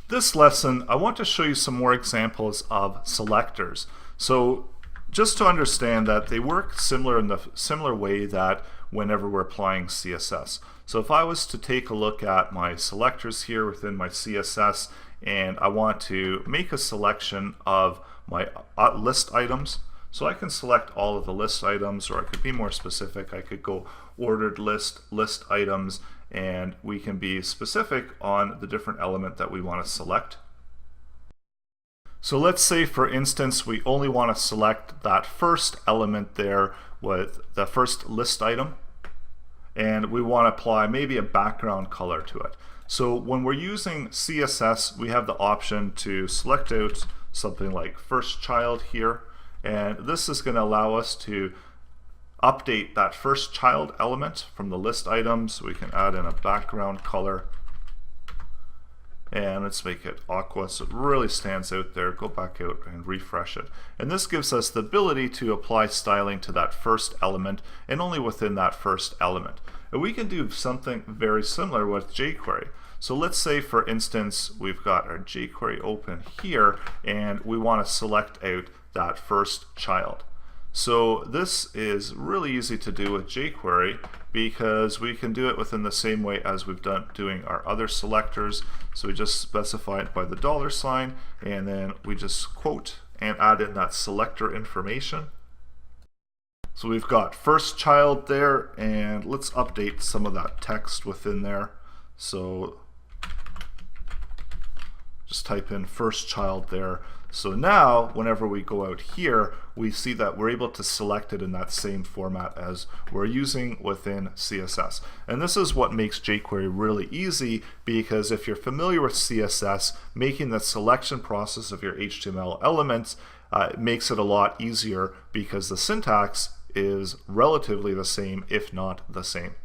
This lesson, I want to show you some more examples of selectors. So just to understand that they work similar in the similar way that whenever we're applying CSS. So if I was to take a look at my selectors here within my CSS and I want to make a selection of my list items, so I can select all of the list items, or I could be more specific. I could go ordered list items, and we can be specific on the different element that we want to select. So let's say, for instance, we only want to select that first element there with the first list item, and we want to apply maybe a background color to it. So when we're using CSS, we have the option to select out something like first child here, and this is going to allow us to update that first child element from the list items. We can add in a background color, and let's make it aqua so it really stands out there. Go back out and refresh it, and this gives us the ability to apply styling to that first element and only within that first element. And we can do something very similar with jQuery. So let's say, for instance, we've got our jQuery open here and we want to select out that first child. So this is really easy to do with jQuery because we can do it within the same way as we've done doing our other selectors. So we just specify it by the $, and then we just quote and add in that selector information. So we've got first child there, and let's update some of that text within there. So just type in first child there. So now whenever we go out here, we see that we're able to select it in that same format as we're using within CSS. And this is what makes jQuery really easy, because if you're familiar with CSS, making the selection process of your HTML elements makes it a lot easier because the syntax is relatively the same, if not the same.